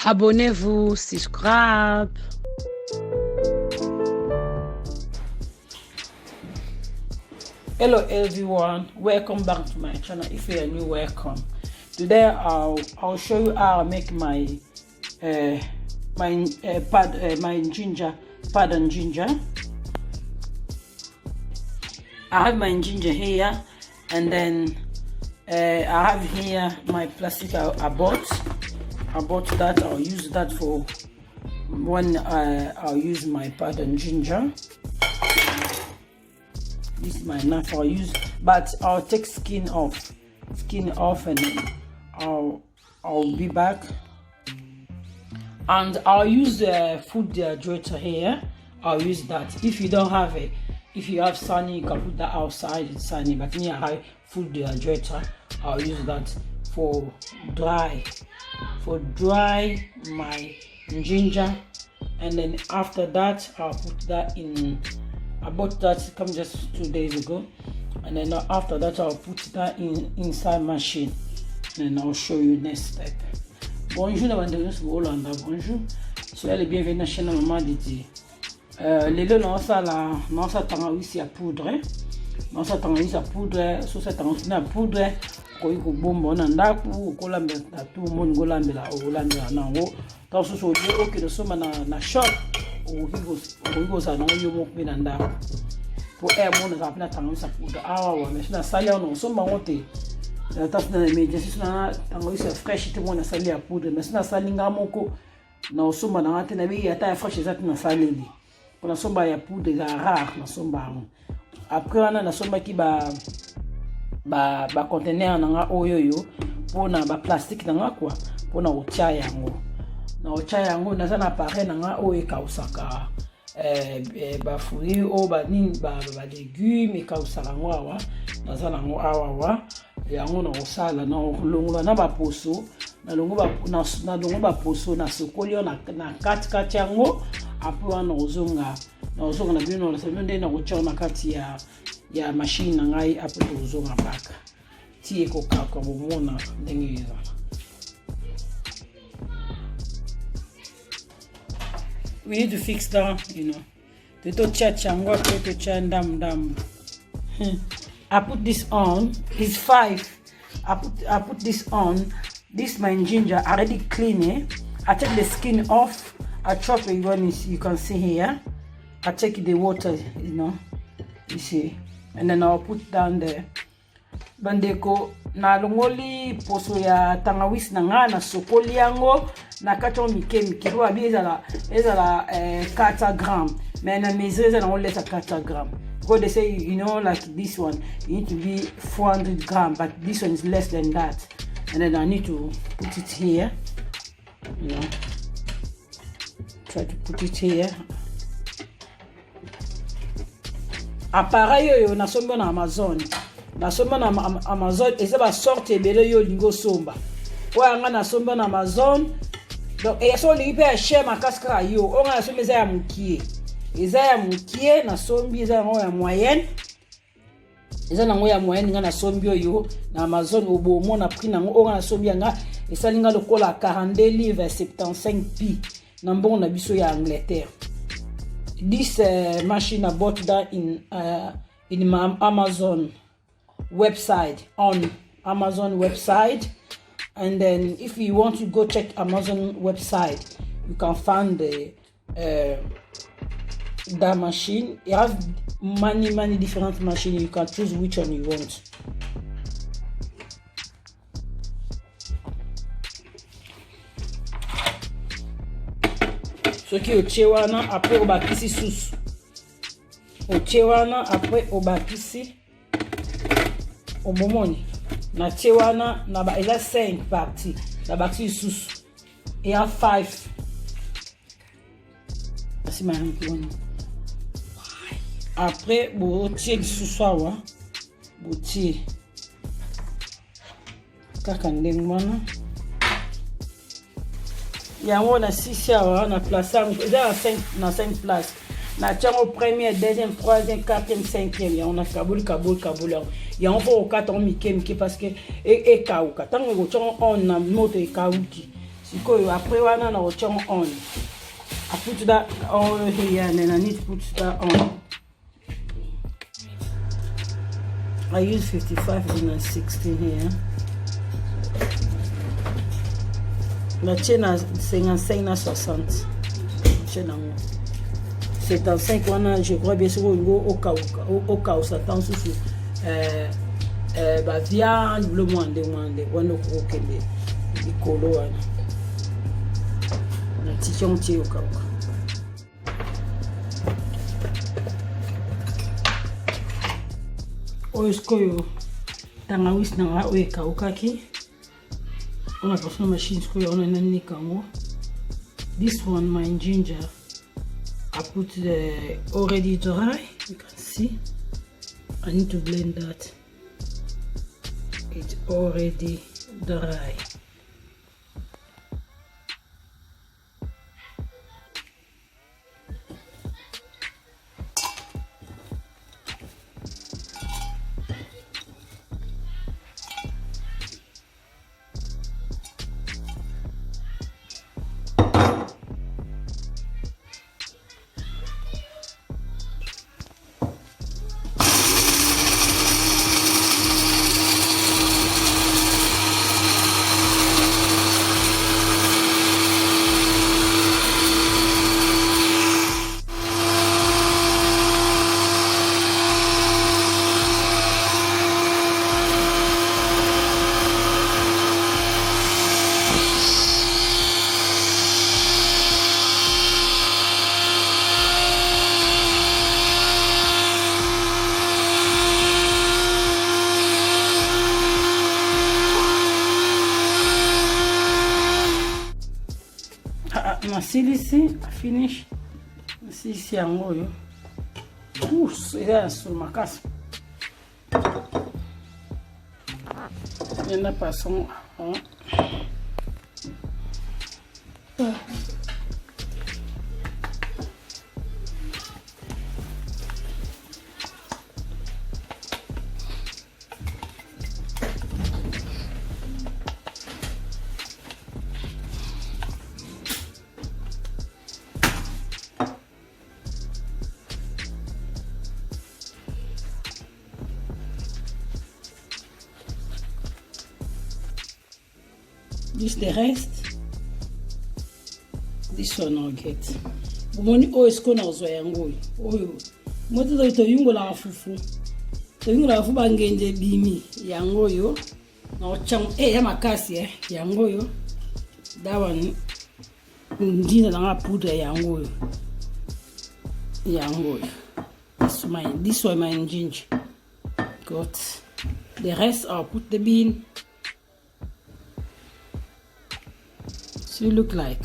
Abonnez-vous, subscribe. Hello everyone, welcome back to my channel. If you are new, welcome. Today I'll show you how I make my ginger pardon ginger. I have my ginger here, and then I have here my plastic I bought that. I'll use that for when I'll use my pardon ginger. This is my knife I'll use, but I'll take skin off, and then I'll be back. And I'll use the food dehydrator here. I'll use that. If you don't have it, if you have sunny, you can put that outside. It's sunny, but me I have food dehydrator. I'll use that for dry my ginger, and then after that I'll put that in. I bought that come just 2 days ago, and then after that I'll put that inside machine, and I'll show you next step. Bonjour la bande de Hollande, bonjour. Soyez les bienvenus à chaîne Maman Didi. Lelo na sa Tangawisi à poudre. Na sa Tangawisi à poudre, so sa Tangawisi na poudre ko iko bombo na ndaku ko lambela tu mon go lambela o lambela na ngo. Ta so so le o ke do so na shop. O sa no yo mo na ndaku. Po mo na kapina Tangawisi à poudre. Awa me na salia no so mangote. Ta na emergency na Tangawisi fresh te mo na salia à poudre, mais na salinga moko na somba na ngate na bi ata fresh zati na saleli. Pour la somba ya poudre za rare na somba. Après on a na somba ki ba conteneur na nga oyoyo pona ba plastique na nga kwa pona otia yango. Na otia yango na za na appareil na nga oyo kausaka ba fruits o ba nini ba légumes kausaka ngo awa na za na ngo awa yango na osala na longola na ba poso na longo ba poso na sokoli na kati yango apo na ozonga na bino na sabino ndena kucha na kati ya machine ngai apo ozonga baka tie ko kako bomona ndenge hizo. We need to fix that, you know. To chango to chandam. I put this on. It's 5. I put this on. This my ginger already clean. I take the skin off. I chop it when you can see here. I take the water, you know. You see, and then I'll put down the bandeko na longoli poso ya Tangawisi na nga na sokoli yango na kato mike ro abi ezala 4 grams, mais na mesure ezala on less 4 grams. Because they say, you know, like this one you need to be 400 grams, but this one is less than that. And then I need to put it here, you know, try to put it here. Appareil yo na somba na Amazon. Na somba na Amazon eza ba sorte bele yo lingo somba. Wa nga na somba na Amazon. Donc et so li pe cher makaska yo. O nga somba za mukie. Eza ya mukie na sombi eza ngo ya moyenne. Eza na ngo ya moyenne nga na sombi yo na Amazon obo mo na prix na ngo o nga na sombi nga esalinga lokola 42 livres 75 pi. Na mbongo na biso ya Angleterre. This machine I bought that in my Amazon website, on Amazon website. And then if you want to go check Amazon website, you can find that machine. You have many different machines. You can choose which one you want. Ce qui est au Tchewana, après au bakisi sous. Au Tchewana, après au bakisi. Au moment, na Tchewana, il y a 5 parties. La bakisi sous. Il y a 5. C'est ma honte. Après, vous tirez sous soir. Vous tirez. Kakandengwana. Yango na 6 hours na place eza na 5 places na chango premier deuxième troisième quatrième cinquième ya on a kabul ya on faut 4 mike parce que e kauka tango go chango on na moto e kauki Sikoyo, après one na ochong on. I put that oil here and then I need to put that on. I use 55 and 16 here. La chaîne à 55 à 60. Chaîne en 75 je crois bien sûr au cas où ça tend sous bah viande le moins demandé on au kende ikolo wana na tichonti au cas où oyo tangawisi na weka ukaki on a passé la machine on a nani kango. This one my ginger I put the already dry, you can see. I need to blend that. It's already dry. Ici, I finish. Ici, en haut. C'est sur ma casse. Il n'y en a pas son. Just the rest. This one I'll get. Money always gonna also yango. Oh, what is the yungo la fufu? The yungo la fufu bangende bimi yango yo. Na ochang ya makasi yango yo. That one ndina na poudre yango yo. Yango yo. This one my ginger. Got the rest I'll put the bean. So you look like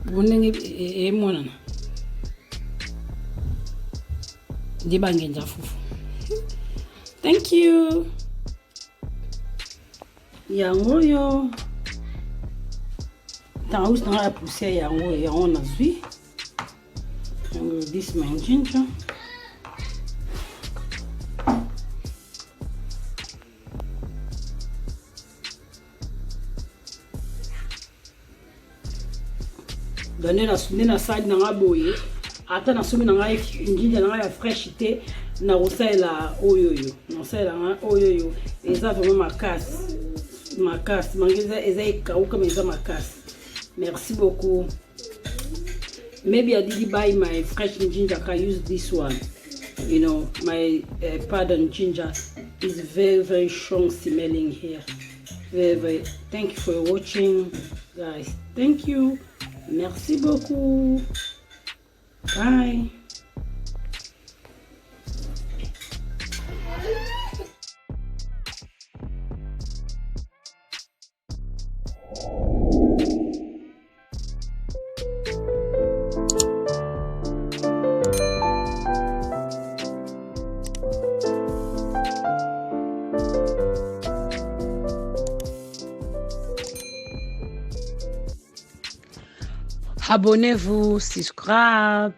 Ndenge mwana ndibangenja fufu. Thank you. Yango yo Tangawisi na pousser yango ya on a zui. This my ginger. Donner na sali na ngaboye ata na sumi na ngai njinja na ngai ya fresh te na rosela oyoyo na rosela nga oyoyo eza vraiment makasi mangeza eza ikauka mais eza makasi. Merci beaucoup. Maybe I did buy my fresh ginger. I can use this one. You know, my pardon ginger is very, very strong smelling here. Very, very. Thank you for watching, guys. Thank you. Merci beaucoup. Bye. Abonnez-vous, subscribe.